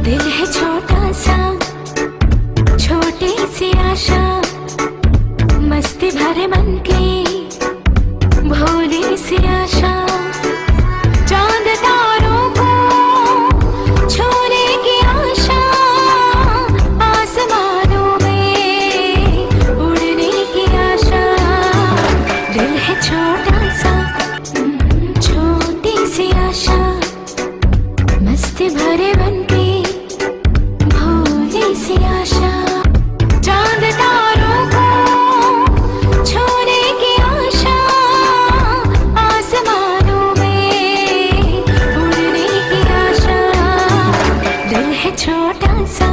दिल है छोटा सा, छोटी सी आशा, मस्ती भरे मन की भोली सी आशा। चांद तारों को छूने की आशा, आसमानों में उड़ने की आशा। दिल है छोटा सा, छोटी सी आशा, मस्ती भरे मन की भोली सी आशा। चांद तारों को छूने की आशा, आसमानों में उड़ने की आशा। दिल है छोटा सा,